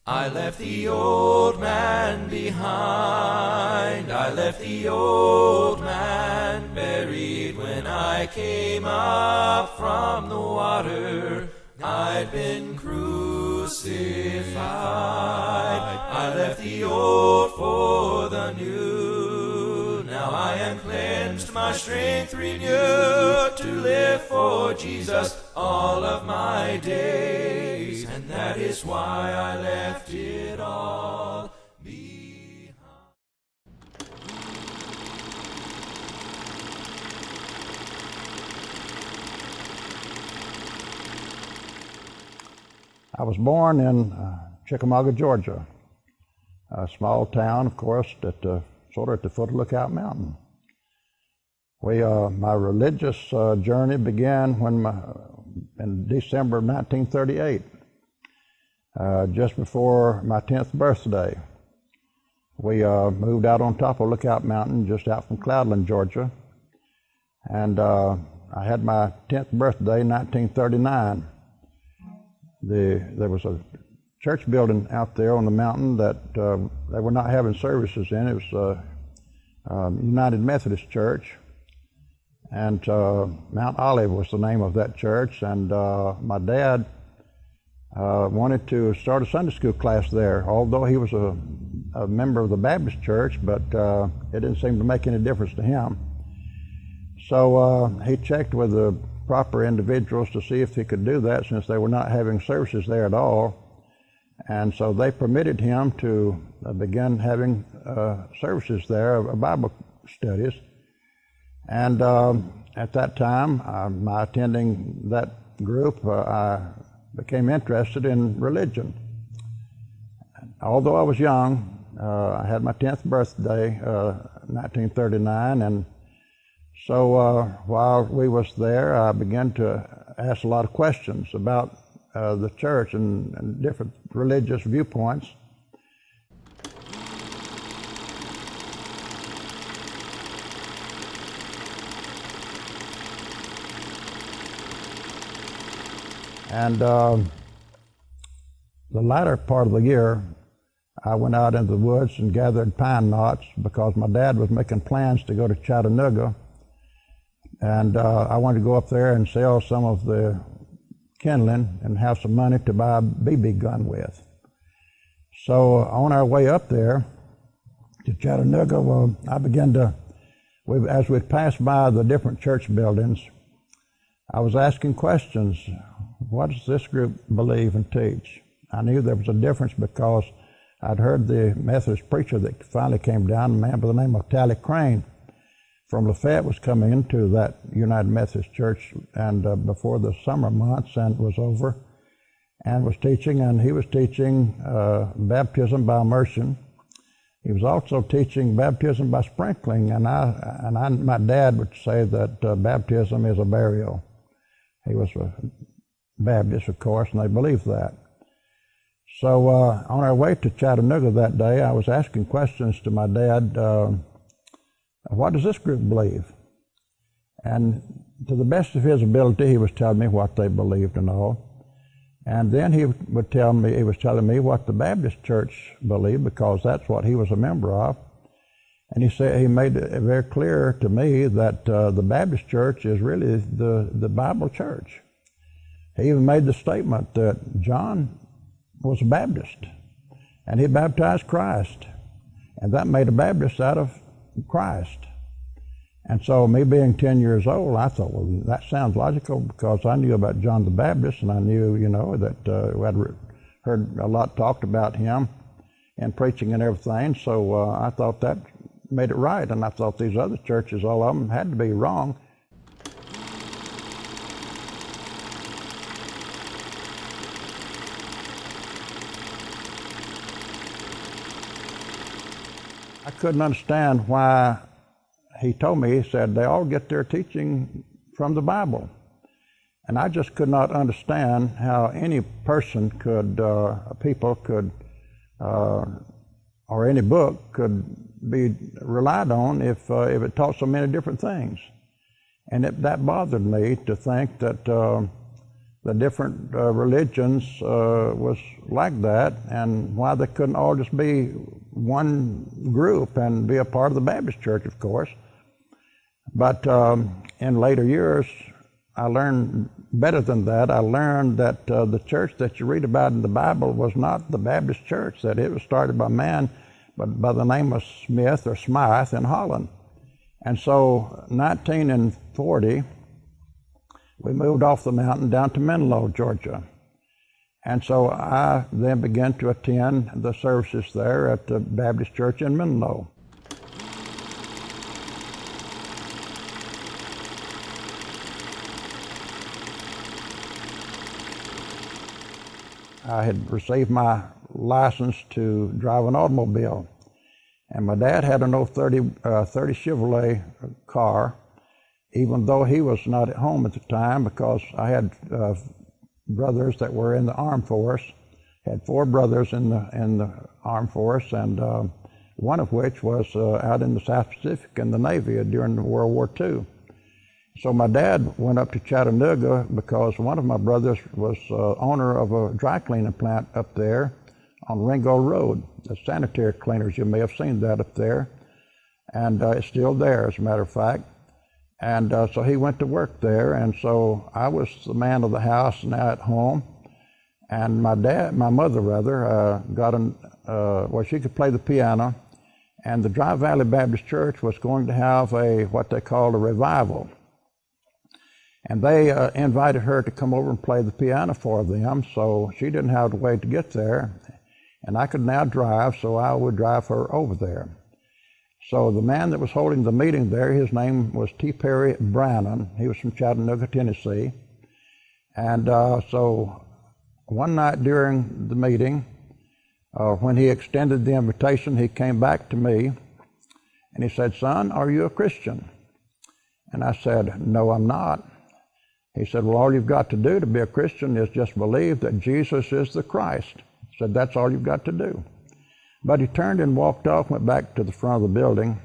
I left the old man behind. I left the old man buried when I came up from the water. I'd been crucified. I left the old for the new. Now I am cleansed, my strength renewed, to live for Jesus all of my days. And that is why I left it all behind. I was born in Chickamauga, Georgia, a small town, of course, sort of at the foot of Lookout Mountain. My religious journey began in December of 1938, just before my 10th birthday. We moved out on top of Lookout Mountain, just out from Cloudland, Georgia, and I had my 10th birthday in 1939. There was a church building out there on the mountain that they were not having services in. It was United Methodist Church, and MT.OLIVE was the name of that church. And my dad wanted to start a Sunday school class there, although he was a member of the Baptist Church, but it didn't seem to make any difference to him. So he checked with the proper individuals to see if he could do that, since they were not having services there at all. And so they permitted him to begin having services there, Bible studies. And at that time, by attending that group, I became interested in religion. Although I was young, I had my 10th birthday, 1939, and so while we was there, I began to ask a lot of questions about the church and different religious viewpoints. And the latter part of the year, I went out into the woods and gathered pine knots because my dad was making plans to go to Chattanooga. And I wanted to go up there and sell some of the kindling and have some money to buy a BB gun with. So on our way up there to Chattanooga, as we passed by the different church buildings, I was asking questions. What does this group believe and teach? I knew there was a difference because I'd heard the Methodist preacher that finally came down, a man by the name of Tally Crane from Lafayette, was coming into that United Methodist Church and before the summer months, and was over and was teaching, and he was teaching baptism by immersion. He was also teaching baptism by sprinkling, and my dad would say that baptism is a burial. He was a Baptist, of course, and they believed that. So on our way to Chattanooga that day, I was asking questions to my dad. What does this group believe? And to the best of his ability, he was telling me what they believed and all. And then he was telling me what the Baptist Church believed, because that's what he was a member of. And he made it very clear to me that the Baptist Church is really the Bible church. He even made the statement that John was a Baptist, and he baptized Christ, and that made a Baptist out of Christ. And so me being 10 years old, I thought, well, that sounds logical, because I knew about John the Baptist, and I knew, that we had heard a lot talked about him and preaching and everything. So I thought that made it right, and I thought these other churches, all of them, had to be wrong. I couldn't understand why he told me, he said, they all get their teaching from the Bible. And I just could not understand how any person could, people could, or any book could be relied on if it taught so many different things. And that bothered me, to think that the the different religions was like that, and why they couldn't all just be one group and be a part of the Baptist Church, of course. But in later years, I learned better than that. I learned that the church that you read about in the Bible was not the Baptist Church, that it was started by a man by the name of Smith or Smythe in Holland. And so 1940, we moved off the mountain down to Menlo, Georgia. And so I then began to attend the services there at the Baptist Church in Menlo. I had received my license to drive an automobile, and my dad had an old 30 Chevrolet car, even though he was not at home at the time, because I had brothers that were in the armed force. Had 4 brothers in the armed force, and one of which was out in the South Pacific in the Navy during World War II. So my dad went up to Chattanooga because one of my brothers was owner of a dry cleaning plant up there on Ringo Road, the sanitary cleaners. You may have seen that up there, and it's still there, as a matter of fact. And so he went to work there, and so I was the man of the house now at home. And my mother got well, she could play the piano, and the Dry Valley Baptist Church was going to have what they called a revival. And they invited her to come over and play the piano for them, so she didn't have to wait to get there. And I could now drive, so I would drive her over there. So the man that was holding the meeting there, his name was T. Perry Brannon. He was from Chattanooga, Tennessee. And so one night during the meeting, when he extended the invitation, he came back to me and he said, "Son, are you a Christian?" And I said, "No, I'm not." He said, "Well, all you've got to do to be a Christian is just believe that Jesus is the Christ." He said, "That's all you've got to do." But he turned and walked off, went back to the front of the building,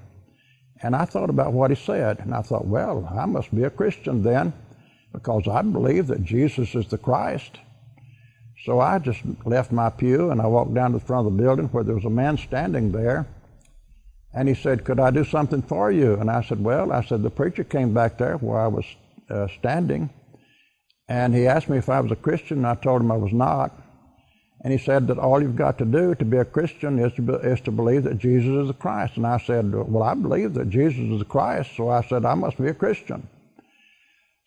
and I thought about what he said, and I thought, well, I must be a Christian then, because I believe that Jesus is the Christ. So I just left my pew and I walked down to the front of the building where there was a man standing there, and he said, "Could I do something for you?" And I said, the preacher came back there where I was standing, and he asked me if I was a Christian, and I told him I was not. And he said that all you've got to do to be a Christian is to believe that Jesus is the Christ. And I said, "Well, I believe that Jesus is the Christ," so I said, "I must be a Christian."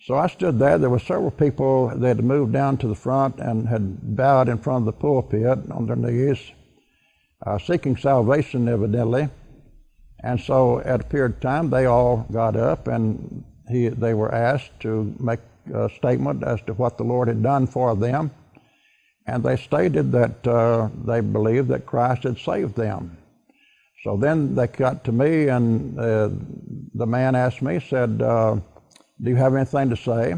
So I stood there. There were several people that had moved down to the front and had bowed in front of the pulpit on their knees, seeking salvation evidently. And so at a period of time, they all got up, and they were asked to make a statement as to what the Lord had done for them. And they stated that they believed that Christ had saved them. So then they got to me, and the man asked me, said, "Do you have anything to say?"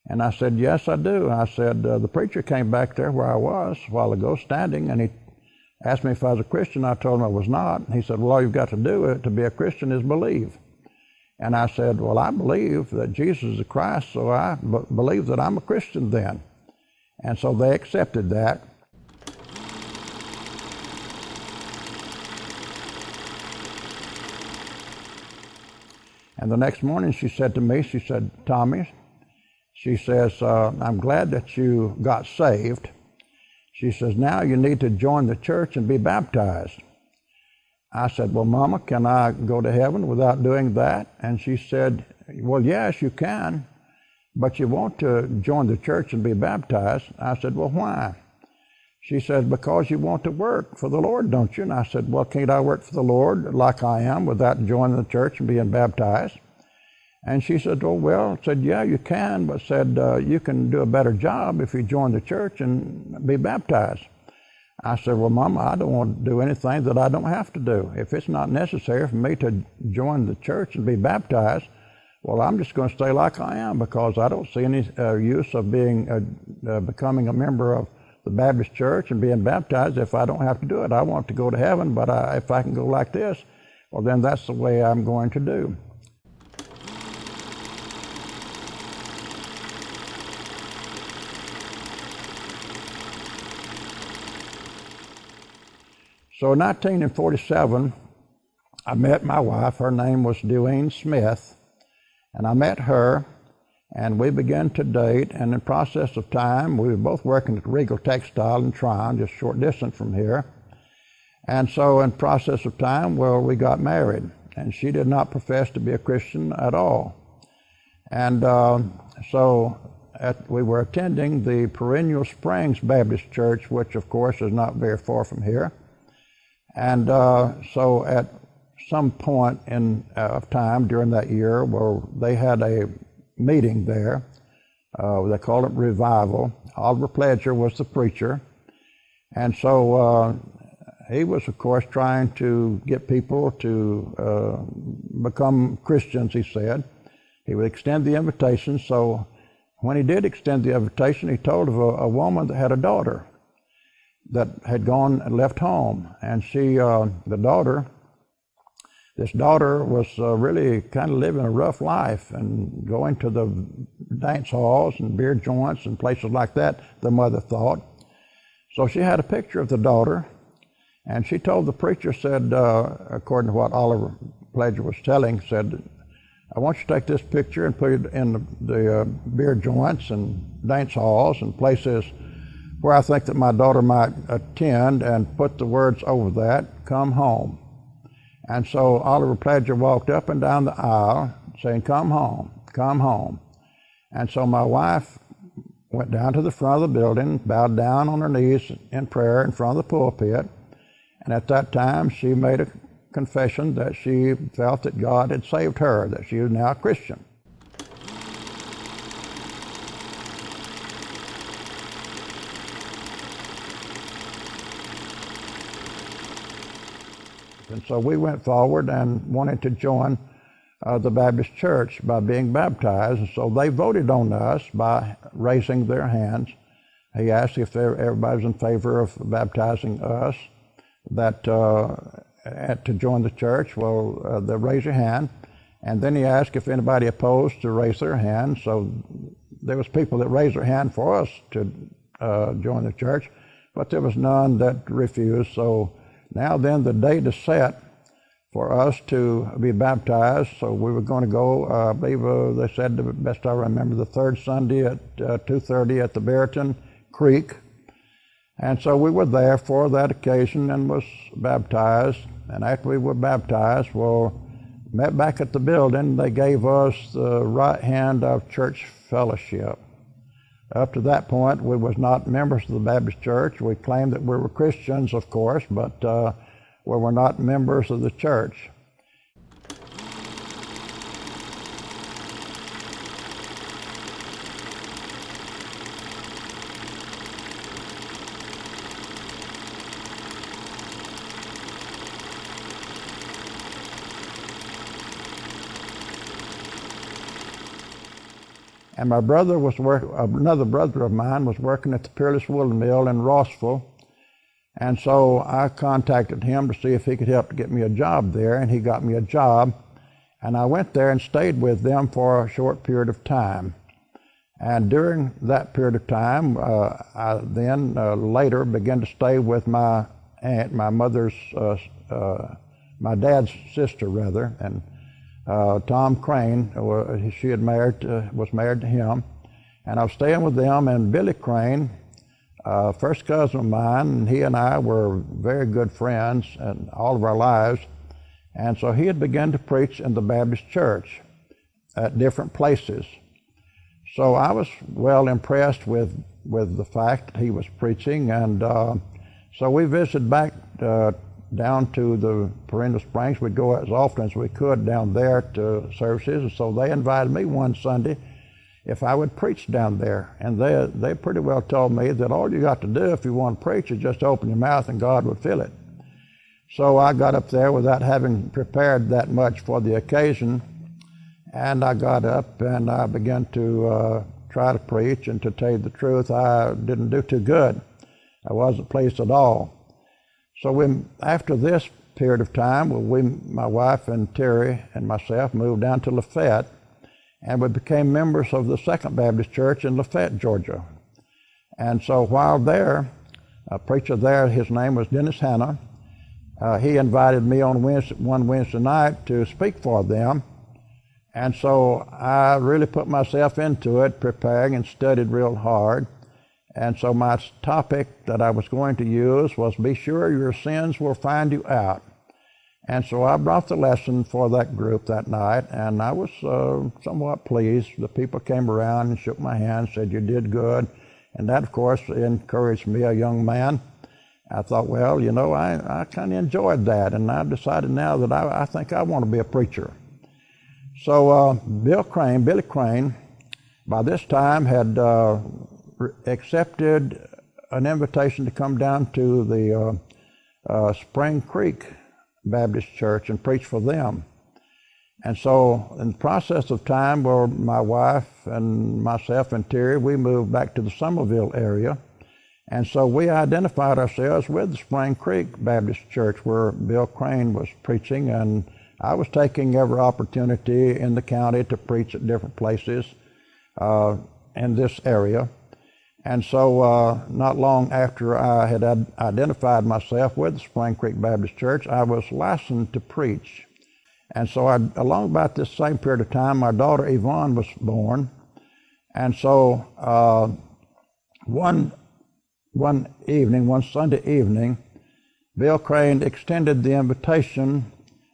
And I said, "Yes, I do." I said, "The preacher came back there where I was a while ago standing, and he asked me if I was a Christian. I told him I was not. He said, 'Well, all you've got to do to be a Christian is believe.' And I said, 'Well, I believe that Jesus is the Christ, so I believe that I'm a Christian then.' And so they accepted that. And the next morning she said to me, she said, "Tommy," she says, "I'm glad that you got saved." She says, "Now you need to join the church and be baptized." I said, "Well, Mama, can I go to heaven without doing that?" And she said, "Well, yes, you can, but you want to join the church and be baptized." I said, "Well, why?" She said, "Because you want to work for the Lord, don't you?" And I said, "Well, can't I work for the Lord like I am without joining the church and being baptized?" And she said, "Oh, well," said, "Yeah, you can, but said, you can do a better job if you join the church and be baptized." I said, "Well, Mama, I don't want to do anything that I don't have to do. If it's not necessary for me to join the church and be baptized, well, I'm just going to stay like I am, because I don't see any use of becoming a member of the Baptist church and being baptized if I don't have to do it. I want to go to heaven, but if I can go like this, well, then that's the way I'm going to do." So in 1947, I met my wife. Her name was Dewayne Smith, and I met her, and we began to date. And in the process of time, we were both working at Regal Textile in Tryon, just a short distance from here. And so in process of time, well, we got married, and she did not profess to be a Christian at all. And we were attending the Perennial Springs Baptist Church, which of course is not very far from here. And so at some point in time during that year, well, they had a meeting there. They called it Revival. Oliver Pledger was the preacher. And so he was, of course, trying to get people to become Christians, he said. He would extend the invitation. So when he did extend the invitation, he told of a woman that had a daughter that had gone and left home. And this daughter was really kind of living a rough life and going to the dance halls and beer joints and places like that, the mother thought. So she had a picture of the daughter, and she told the preacher, said, according to what Oliver Pledger was telling, said, I want you to take this picture and put it in the beer joints and dance halls and places where I think that my daughter might attend, and put the words over that, come home. And so Oliver Pledger walked up and down the aisle saying, come home, come home. And so my wife went down to the front of the building, bowed down on her knees in prayer in front of the pulpit. And at that time, she made a confession that she felt that God had saved her, that she was now a Christian. And so we went forward and wanted to join the Baptist Church by being baptized. And so they voted on us by raising their hands. He asked if everybody was in favor of baptizing us, that to join the church. Well, they raise your hand. And then he asked if anybody opposed to raise their hand. So there was people that raised their hand for us to join the church, but there was none that refused. So now then, the date is set for us to be baptized. So we were going to go, I believe they said, the best I remember, the third Sunday at 2:30 at the Barrington Creek. And so we were there for that occasion and was baptized. And after we were baptized, well, met back at the building. They gave us the right hand of church fellowship. Up to that point, we was not members of the Baptist Church. We claimed that we were Christians, of course, but we were not members of the church. And my brother another brother of mine was working at the Peerless Woolen Mill in Rossville. And so I contacted him to see if he could help to get me a job there, and he got me a job. And I went there and stayed with them for a short period of time. And during that period of time, I then later began to stay with my aunt, my dad's sister rather, and Tom Crane, she had was married to him, and I was staying with them. And Billy Crane, first cousin of mine, and he and I were very good friends and all of our lives. And so he had begun to preach in the Baptist Church at different places. So I was well impressed with the fact that he was preaching, and so we visited back down to the Perennial Springs. We'd go as often as we could down there to services, and so they invited me one Sunday if I would preach down there. And they pretty well told me that all you got to do if you want to preach is just open your mouth and God would fill it. So I got up there without having prepared that much for the occasion, and I got up and I began to try to preach, and to tell you the truth, I didn't do too good. I wasn't pleased at all. So after this period of time, my wife and Terry and myself moved down to Lafayette, and we became members of the Second Baptist Church in Lafayette, Georgia. And so while there, a preacher there, his name was Dennis Hanna, he invited me on one Wednesday night to speak for them. And so I really put myself into it, preparing and studied real hard. And so my topic that I was going to use was, be sure your sins will find you out. And so I brought the lesson for that group that night, and I was somewhat pleased. The people came around and shook my hand, said, you did good. And that, of course, encouraged me, a young man. I thought, well, you know, I kind of enjoyed that, and I decided now that I think I want to be a preacher. So Billy Crane, by this time had accepted an invitation to come down to the Spring Creek Baptist Church and preach for them. And so in the process of time, where my wife and myself and Terry, we moved back to the Somerville area. And so we identified ourselves with the Spring Creek Baptist Church where Bill Crane was preaching, and I was taking every opportunity in the county to preach at different places in this area. And so not long after I had identified myself with the Spring Creek Baptist Church, I was licensed to preach. And so along about this same period of time, my daughter Yvonne was born. And so one Sunday evening, Bill Crane extended the invitation,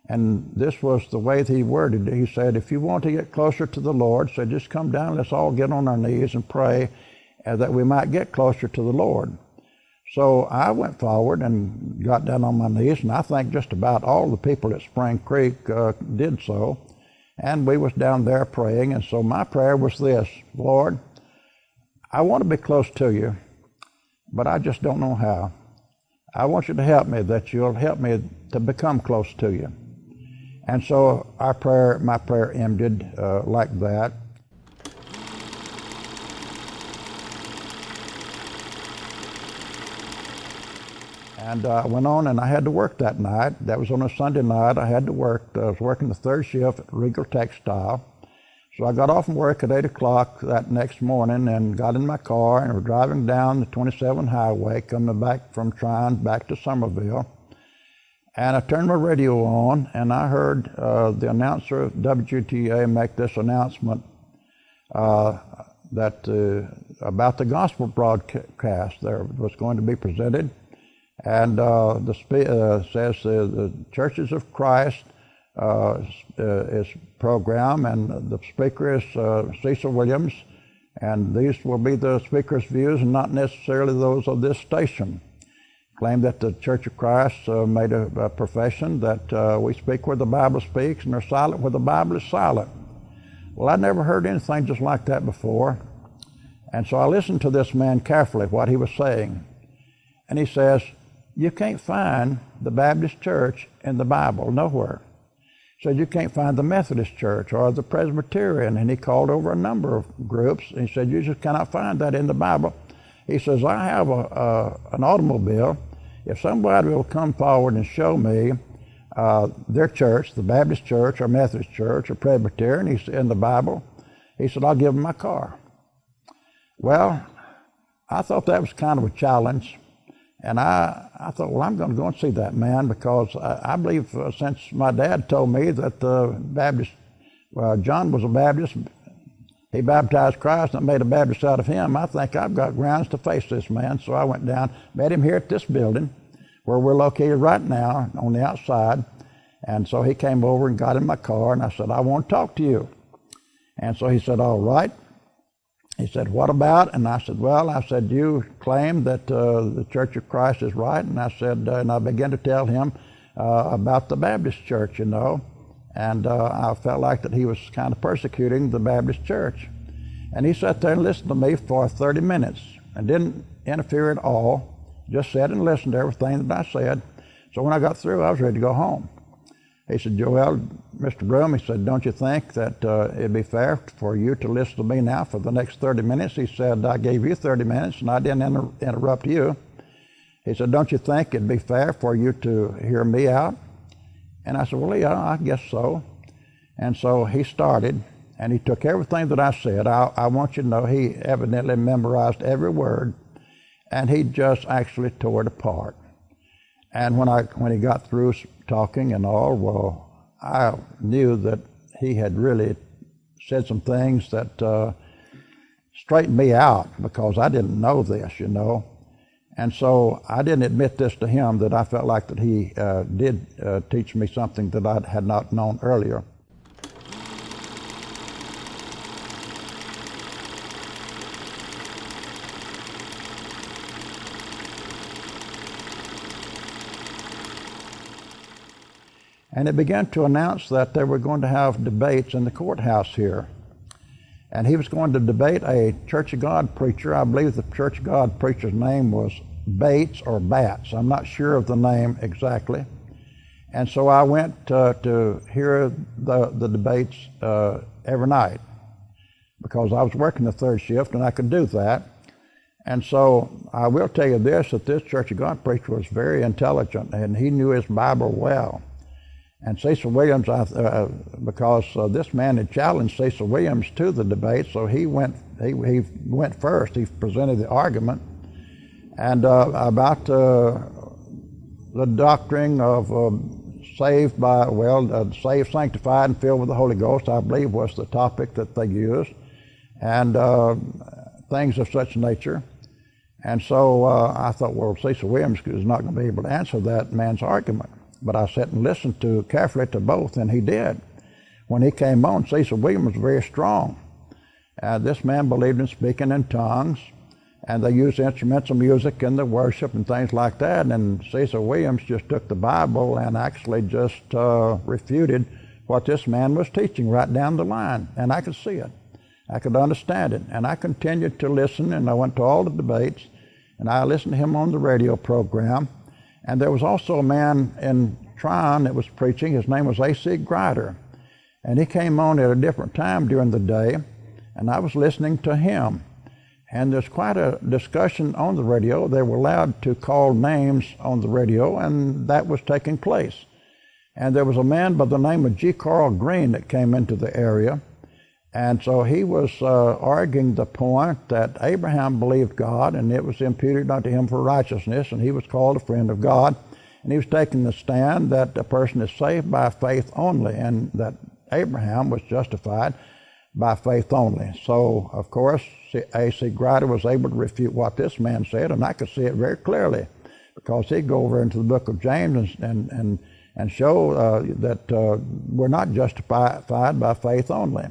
and this was the way that he worded it. He said, if you want to get closer to the Lord, so just come down, let's all get on our knees and pray that we might get closer to the Lord. So I went forward and got down on my knees, and I think just about all the people at Spring Creek did so. And we was down there praying, and so my prayer was this: Lord, I want to be close to you, but I just don't know how. I want you to help me, that you'll help me to become close to you. And so my prayer ended like that. And I went on, and I had to work that night. That was on a Sunday night. I had to work. I was working the third shift at Regal Textile. So I got off from work at 8 o'clock that next morning and got in my car and was driving down the 27 highway, coming back from Tryon back to Somerville. And I turned my radio on, and I heard the announcer of WGTA make this announcement about the gospel broadcast that was going to be presented. And says the Churches of Christ is program, and the speaker is Cecil Williams, and these will be the speaker's views and not necessarily those of this station. Claimed that the Church of Christ made a profession that we speak where the Bible speaks and are silent where the Bible is silent. Well, I'd never heard anything just like that before, and so I listened to this man carefully, what he was saying. And he says, you can't find the Baptist church in the Bible, nowhere. He said, you can't find the Methodist church or the Presbyterian. And he called over a number of groups, and he said, you just cannot find that in the Bible. He says, I have an automobile. If somebody will come forward and show me their church, the Baptist church or Methodist church or Presbyterian, in the Bible, he said, I'll give them my car. Well, I thought that was kind of a challenge. And I thought, well, I'm going to go and see that man, because I believe since my dad told me that the John was a Baptist, he baptized Christ and made a Baptist out of him, I think I've got grounds to face this man. So I went down, met him here at this building where we're located right now on the outside. And so he came over and got in my car, and I said, I want to talk to you. And so he said, all right. He said, what about? And I said, you claim that the Church of Christ is right. And I said, and I began to tell him about the Baptist church, you know. And I felt like that he was kind of persecuting the Baptist church. And he sat there and listened to me for 30 minutes and didn't interfere at all, just sat and listened to everything that I said. So when I got through, I was ready to go home. He said, Joel, Mr. Broome, he said, don't you think that it'd be fair for you to listen to me now for the next 30 minutes? He said, I gave you 30 minutes and I didn't interrupt you. He said, don't you think it'd be fair for you to hear me out? And I said, well, yeah, I guess so. And so he started, and he took everything that I said. I want you to know he evidently memorized every word, and he just actually tore it apart. And when he got through talking and all, well, I knew that he had really said some things that straightened me out, because I didn't know this, you know. And so I didn't admit this to him, that I felt like that he did teach me something that I had not known earlier. And it began to announce that they were going to have debates in the courthouse here. And he was going to debate a Church of God preacher. I believe the Church of God preacher's name was Bates or Batts. I'm not sure of the name exactly. And so I went to hear the debates every night, because I was working the third shift and I could do that. And so I will tell you this, that this Church of God preacher was very intelligent, and he knew his Bible well. And Cecil Williams, because this man had challenged Cecil Williams to the debate, so he went first. He presented the argument, and about the doctrine of saved, sanctified, and filled with the Holy Ghost, I believe, was the topic that they used, and things of such nature. And so I thought, well, Cecil Williams is not going to be able to answer that man's argument. But I sat and listened carefully to both, and he did. When he came on, Cecil Williams was very strong. This man believed in speaking in tongues, and they used instruments of music in the worship and things like that. And Cecil Williams just took the Bible and actually just refuted what this man was teaching right down the line. And I could see it. I could understand it. And I continued to listen, and I went to all the debates, and I listened to him on the radio program. And there was also a man in Tryon that was preaching. His name was A.C. Grider. And he came on at a different time during the day, and I was listening to him. And there's quite a discussion on the radio. They were allowed to call names on the radio, and that was taking place. And there was a man by the name of G. Carl Green that came into the area. And so he was arguing the point that Abraham believed God, and it was imputed unto him for righteousness, and he was called a friend of God. And he was taking the stand that a person is saved by faith only, and that Abraham was justified by faith only. So, of course, A.C. Grider was able to refute what this man said, and I could see it very clearly, because he'd go over into the book of James and show that we're not justified by faith only.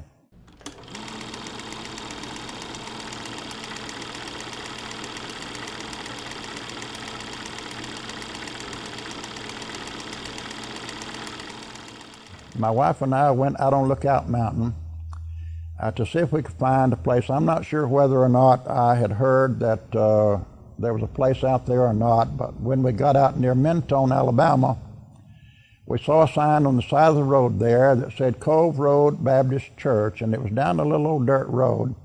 My wife and I went out on Lookout Mountain to see if we could find a place. I'm not sure whether or not I had heard that there was a place out there or not, but when we got out near Mentone, Alabama, we saw a sign on the side of the road there that said Cove Road Baptist Church, and it was down a little old dirt road.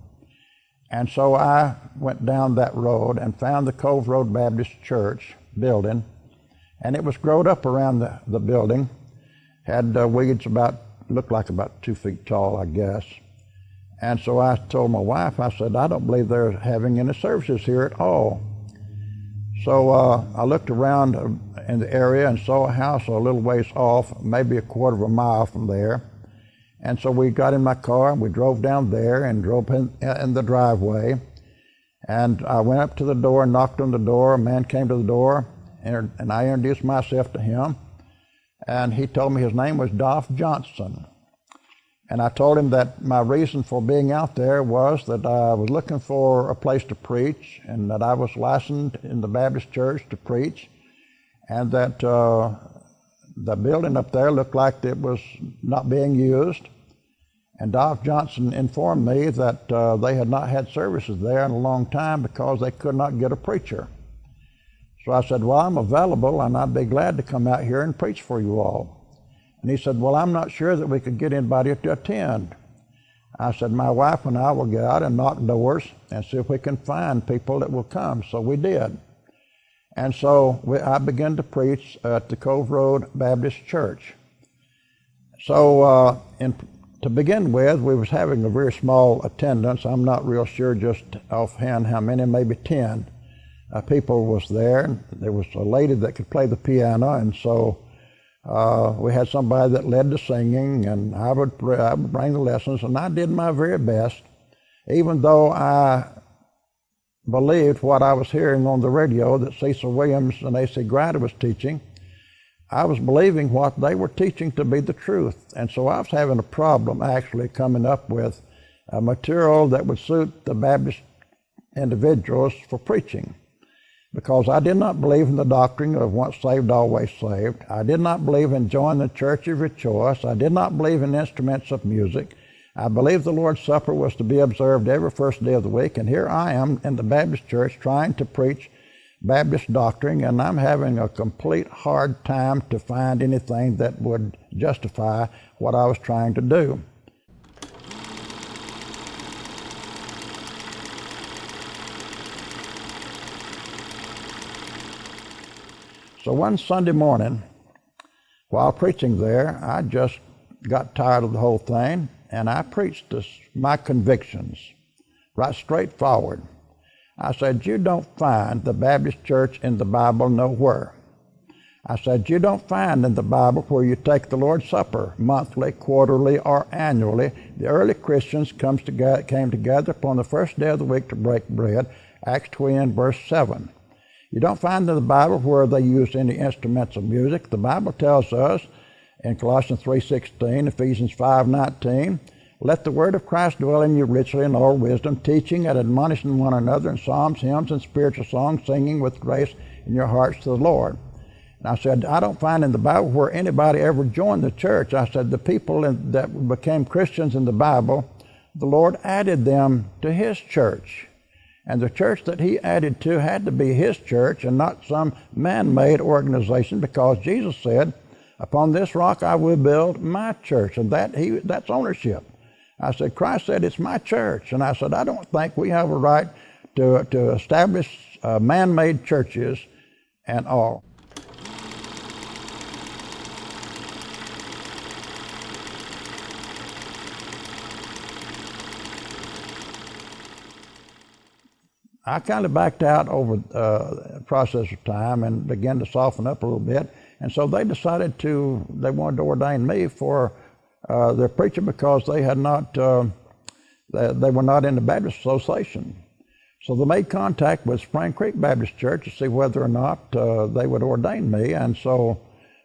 And so I went down that road and found the Cove Road Baptist Church building, and it was growed up around the building. Had weeds looked like about 2 feet tall, I guess. And so I told my wife, I said, I don't believe they're having any services here at all. So I looked around in the area and saw a house a little ways off, maybe a quarter of a mile from there. And so we got in my car and we drove down there and drove in the driveway. And I went up to the door and knocked on the door. A man came to the door, and I introduced myself to him. And he told me his name was Dolph Johnson. And I told him that my reason for being out there was that I was looking for a place to preach, and that I was licensed in the Baptist church to preach, and that the building up there looked like it was not being used. And Dolph Johnson informed me that they had not had services there in a long time because they could not get a preacher. So I said, well, I'm available, and I'd be glad to come out here and preach for you all. And he said, well, I'm not sure that we could get anybody to attend. I said, my wife and I will go out and knock doors and see if we can find people that will come. So we did. And so I began to preach at the Cove Road Baptist Church. So to begin with, we was having a very small attendance. I'm not real sure just offhand how many, maybe 10. people was there. And there was a lady that could play the piano, and so we had somebody that led the singing, and I would bring the lessons, and I did my very best, even though I believed what I was hearing on the radio that Cecil Williams and A.C. Grider was teaching. I was believing what they were teaching to be the truth, and so I was having a problem actually coming up with material that would suit the Baptist individuals for preaching, because I did not believe in the doctrine of once saved, always saved. I did not believe in joining the church of your choice. I did not believe in instruments of music. I believed the Lord's Supper was to be observed every first day of the week, and here I am in the Baptist church trying to preach Baptist doctrine, and I'm having a complete hard time to find anything that would justify what I was trying to do. So one Sunday morning, while preaching there, I just got tired of the whole thing, and I preached my convictions, right straight forward. I said, you don't find the Baptist church in the Bible nowhere. I said, you don't find in the Bible where you take the Lord's Supper monthly, quarterly, or annually. The early Christians came together upon the first day of the week to break bread, Acts 20, verse 7. You don't find in the Bible where they use any instruments of music. The Bible tells us in Colossians 3:16, Ephesians 5:19, let the word of Christ dwell in you richly in all wisdom, teaching and admonishing one another in psalms, hymns, and spiritual songs, singing with grace in your hearts to the Lord. And I said, I don't find in the Bible where anybody ever joined the church. I said, the people that became Christians in the Bible, the Lord added them to His church. And the church that He added to had to be His church and not some man-made organization, because Jesus said, upon this rock I will build my church, and that's ownership. I said, Christ said it's my church, and I said, I don't think we have a right to establish man-made churches and all. I kind of backed out over the process of time and began to soften up a little bit. And so they decided they wanted to ordain me for their preacher, because they had not, they were not in the Baptist Association. So they made contact with Spring Creek Baptist Church to see whether or not they would ordain me. And so,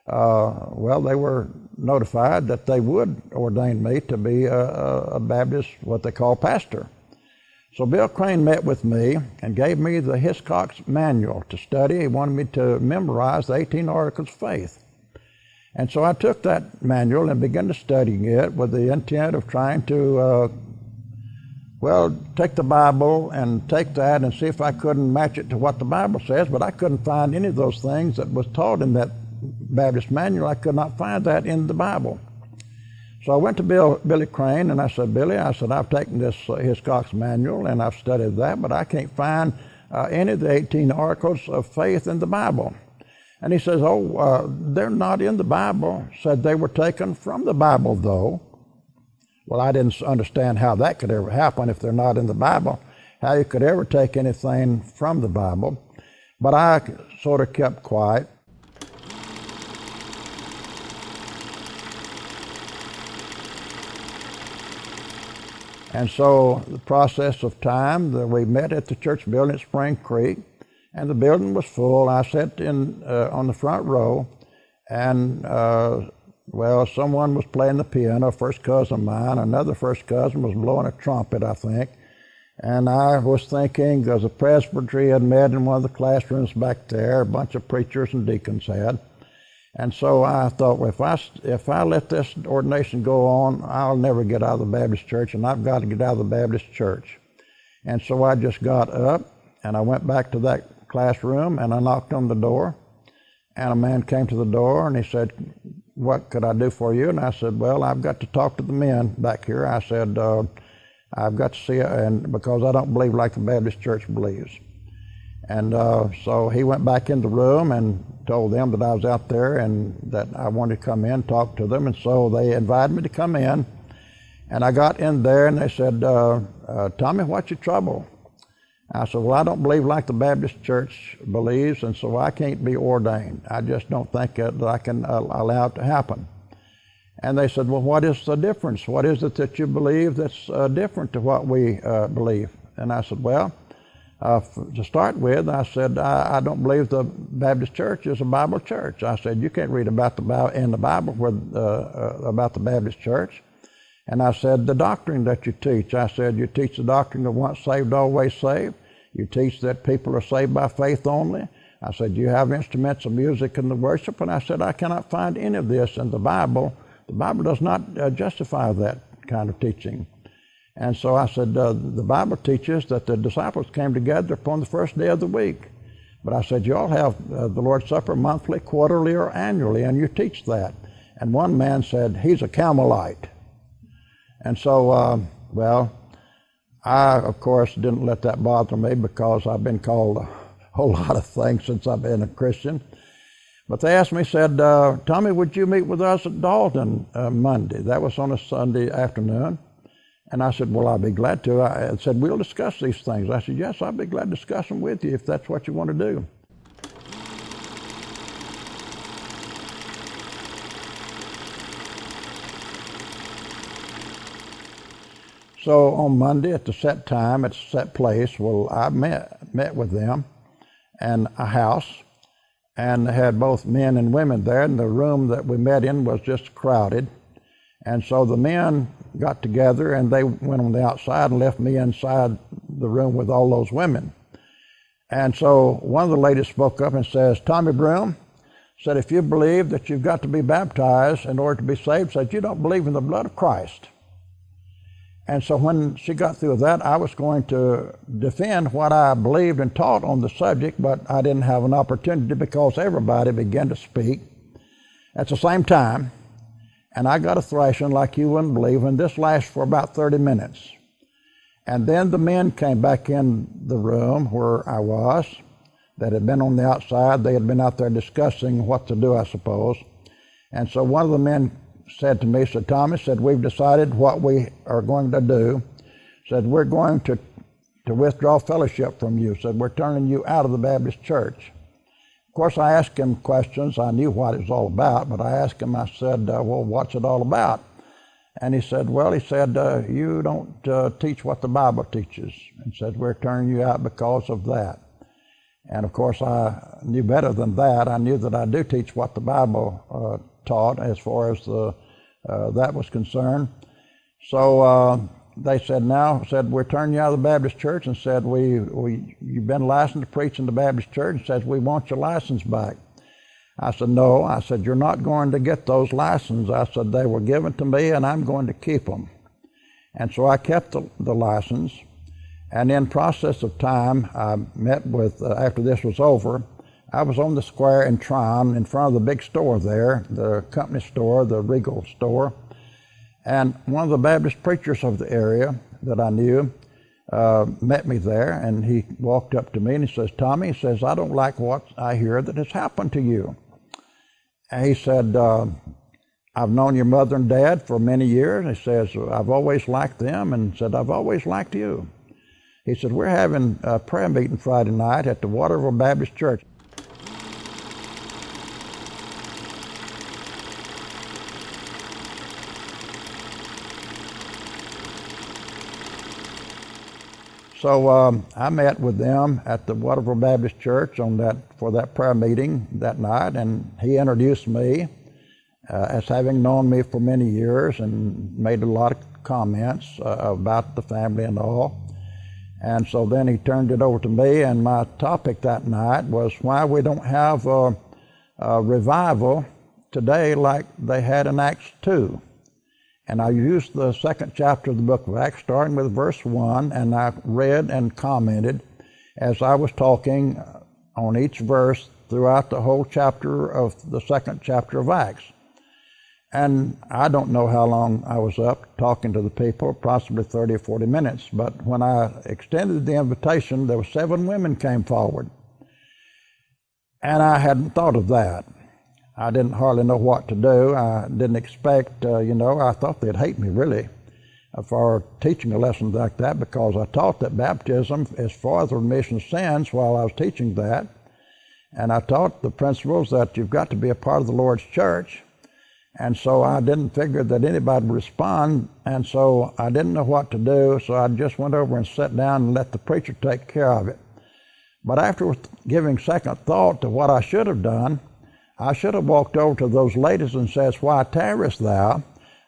they were notified that they would ordain me to be a Baptist, what they call pastor. So Bill Crane met with me and gave me the Hiscox manual to study. He wanted me to memorize the 18 Articles of Faith. And so I took that manual and began to study it with the intent of trying to, take the Bible and take that and see if I couldn't match it to what the Bible says, but I couldn't find any of those things that was taught in that Baptist manual. I could not find that in the Bible. So I went to Billy Crane, and I said, Billy, I've taken this Hiscox manual and I've studied that, but I can't find any of the 18 Articles of Faith in the Bible. And he says, they're not in the Bible. Said they were taken from the Bible, though. Well, I didn't understand how that could ever happen if they're not in the Bible, how you could ever take anything from the Bible. But I sort of kept quiet. And so the process of time, we met at the church building at Spring Creek, and the building was full. I sat on the front row, and someone was playing the piano, a first cousin of mine. Another first cousin was blowing a trumpet, I think. And I was thinking, because the presbytery had met in one of the classrooms back there, a bunch of preachers and deacons had. And so I thought, well, if I let this ordination go on, I'll never get out of the Baptist church, and I've got to get out of the Baptist church. And so I just got up, and I went back to that classroom, and I knocked on the door. And a man came to the door, and he said, what could I do for you? And I said, well, I've got to talk to the men back here. I said, I've got to see it, and because I don't believe like the Baptist church believes. And so he went back in the room and told them that I was out there and that I wanted to come in and talk to them. And so they invited me to come in. And I got in there and they said, Tommy, what's your trouble? I said, well, I don't believe like the Baptist Church believes, and so I can't be ordained. I just don't think that I can allow it to happen. And they said, well, what is the difference? What is it that you believe that's different to what we believe? And I said, well, to start with, I said, I don't believe the Baptist Church is a Bible church. I said, you can't read about the Bible in the Bible about the Baptist Church. And I said, the doctrine that you teach, I said, you teach the doctrine of once saved, always saved. You teach that people are saved by faith only. I said, you have instruments of music in the worship. And I said, I cannot find any of this in the Bible. The Bible does not justify that kind of teaching. And so I said, the Bible teaches that the disciples came together upon the first day of the week. But I said, you all have the Lord's Supper monthly, quarterly, or annually, and you teach that. And one man said, he's a Carmelite. And so, well, I, of course, didn't let that bother me because I've been called a whole lot of things since I've been a Christian. But they asked me, said, Tommy, would you meet with us at Dalton Monday? That was on a Sunday afternoon. And I said, well, I'll be glad to. I said, we'll discuss these things. I said, yes, I'll be glad to discuss them with you if that's what you want to do. So on Monday at the set time, at the set place, well, I met with them in a house, and they had both men and women there, and the room that we met in was just crowded. And so the men got together and they went on the outside and left me inside the room with all those women. And so one of the ladies spoke up and says, Tommy Broome, said, if you believe that you've got to be baptized in order to be saved, said, you don't believe in the blood of Christ. And so when she got through that, I was going to defend what I believed and taught on the subject, but I didn't have an opportunity because everybody began to speak at the same time. And I got a thrashing like you wouldn't believe, and this lasted for about 30 minutes. And then the men came back in the room where I was, that had been on the outside. They had been out there discussing what to do, I suppose. And so one of the men said to me, said, Tommy, said, we've decided what we are going to do. Said, we're going to withdraw fellowship from you. Said, we're turning you out of the Baptist Church. Of course, I asked him questions. I knew what it was all about, but I asked him, I said, well, what's it all about? And he said, well, you don't teach what the Bible teaches. And said, we're turning you out because of that. And of course, I knew better than that. I knew that I do teach what the Bible taught as far as that was concerned. So they said, we're turning you out of the Baptist Church, and said, you've been licensed to preach in the Baptist Church, and says, we want your license back. I said, no. I said, you're not going to get those licenses. I said, they were given to me, and I'm going to keep them. And so I kept the license, and in process of time, I met with, after this was over, I was on the square in Tryon in front of the big store there, the company store, the Regal store. And one of the Baptist preachers of the area that I knew met me there, and he walked up to me and he says, Tommy, he says, I don't like what I hear that has happened to you. And he said, I've known your mother and dad for many years. He says, I've always liked them, and said, I've always liked you. He said, we're having a prayer meeting Friday night at the Waterville Baptist Church. So I met with them at the Waterville Baptist Church for that prayer meeting that night, and he introduced me as having known me for many years and made a lot of comments about the family and all. And so then he turned it over to me, and my topic that night was why we don't have a revival today like they had in Acts 2. And I used the second chapter of the book of Acts, starting with verse 1, and I read and commented as I was talking on each verse throughout the whole chapter of the second chapter of Acts. And I don't know how long I was up talking to the people, possibly 30 or 40 minutes, but when I extended the invitation, there were 7 women came forward. And I hadn't thought of that. I didn't hardly know what to do. I didn't expect, I thought they'd hate me, really. for teaching a lesson like that, because I taught that baptism is for the remission of sins while I was teaching that. And I taught the principles that you've got to be a part of the Lord's church. And so I didn't figure that anybody would respond, and so I didn't know what to do, so I just went over and sat down and let the preacher take care of it. But after giving second thought to what I should have done, I should have walked over to those ladies and said, "Why tarriest thou?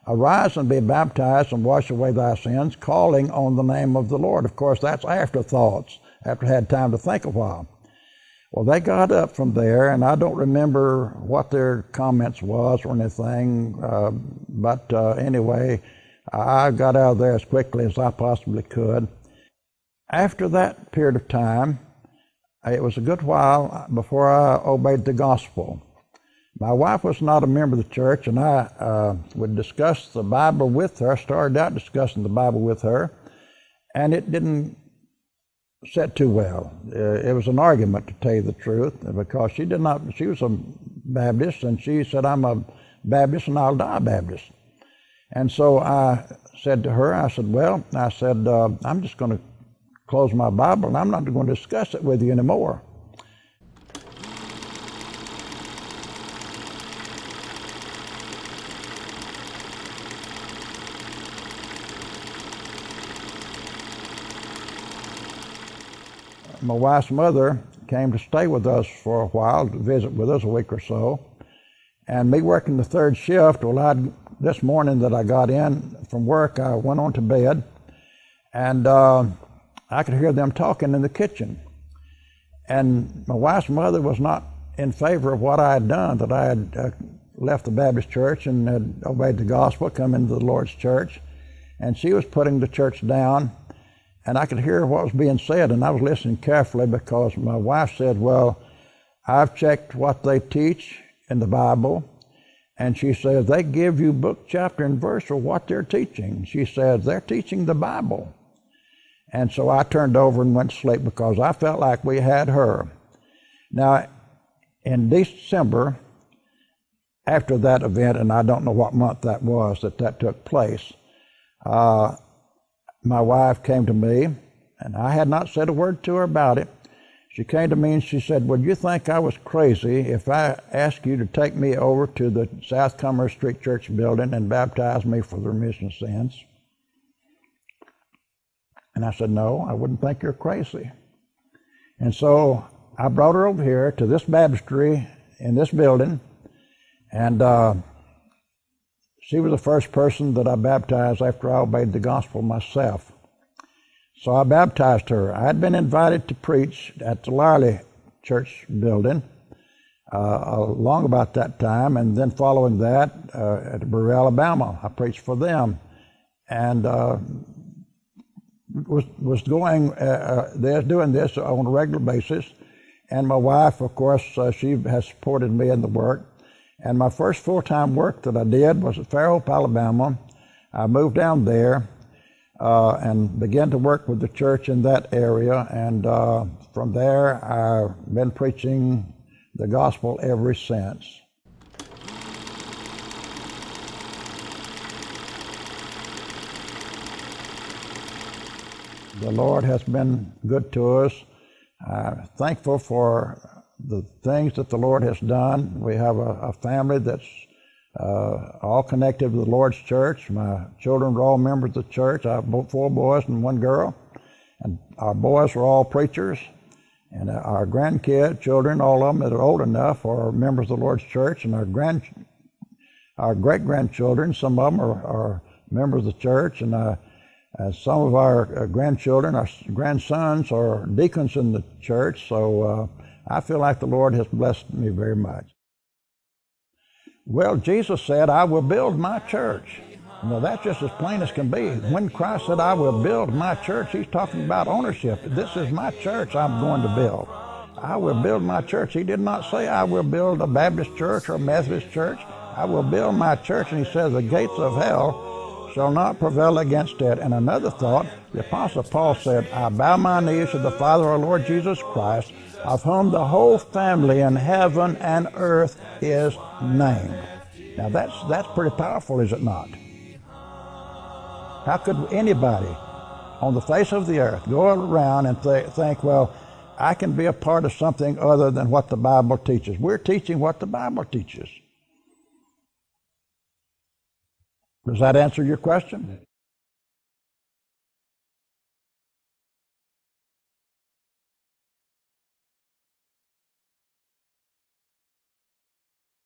Arise and be baptized and wash away thy sins, calling on the name of the Lord." Of course, that's afterthoughts, after I had time to think a while. Well, they got up from there, and I don't remember what their comments was or anything, but anyway, I got out of there as quickly as I possibly could. After that period of time, it was a good while before I obeyed the gospel. My wife was not a member of the church, and I would discuss the Bible with her. I started out discussing the Bible with her, and it didn't set too well. It was an argument, to tell you the truth, because she was a Baptist, and she said, "I'm a Baptist and I'll die Baptist." And so I said to her, I said, "I'm just going to close my Bible, and I'm not going to discuss it with you anymore." My wife's mother came to stay with us for a while, to visit with us a week or so. And me working the third shift, this morning that I got in from work, I went on to bed, and I could hear them talking in the kitchen. And my wife's mother was not in favor of what I had done, that I had left the Baptist church and had obeyed the gospel, come into the Lord's church. And she was putting the church down. And I could hear what was being said, and I was listening carefully, because my wife said, "Well, I've checked what they teach in the Bible," and she says, "They give you book, chapter, and verse for what they're teaching." She says, "They're teaching the Bible." And so I turned over and went to sleep, because I felt like we had her. Now, in December, after that event, and I don't know what month that was that took place, my wife came to me, and I had not said a word to her about it. She came to me and she said, "Would you think I was crazy if I asked you to take me over to the South Commerce Street Church building and baptize me for the remission of sins?" And I said, "No, I wouldn't think you're crazy." And so I brought her over here to this baptistry in this building, and she was the first person that I baptized after I obeyed the gospel myself. So I baptized her. I had been invited to preach at the Lyerly Church building long about that time, and then following that at Broome, Alabama, I preached for them, and was doing this on a regular basis. And my wife, of course, she has supported me in the work. And my first full-time work that I did was at Fairhope, Alabama. I moved down there and began to work with the church in that area. And from there, I've been preaching the gospel ever since. The Lord has been good to us. I'm thankful for the things that the Lord has done. We have a family that's all connected to the Lord's church. My children are all members of the church. I have 4 boys and 1 girl. And our boys are all preachers. And our children, all of them that are old enough, are members of the Lord's church. And our great-grandchildren, some of them are members of the church. And some of our grandchildren, our grandsons, are deacons in the church. So I feel like the Lord has blessed me very much. Well, Jesus said, "I will build my church." Well, that's just as plain as can be. When Christ said, "I will build my church," he's talking about ownership. This is my church I'm going to build. I will build my church. He did not say, "I will build a Baptist church or a Methodist church." I will build my church. And he says, "The gates of hell shall not prevail against it." And another thought, the Apostle Paul said, "I bow my knees to the Father, our Lord Jesus Christ, of whom the whole family in heaven and earth is named." Now that's pretty powerful, is it not? How could anybody on the face of the earth go around and think, well, I can be a part of something other than what the Bible teaches? We're teaching what the Bible teaches. Does that answer your question?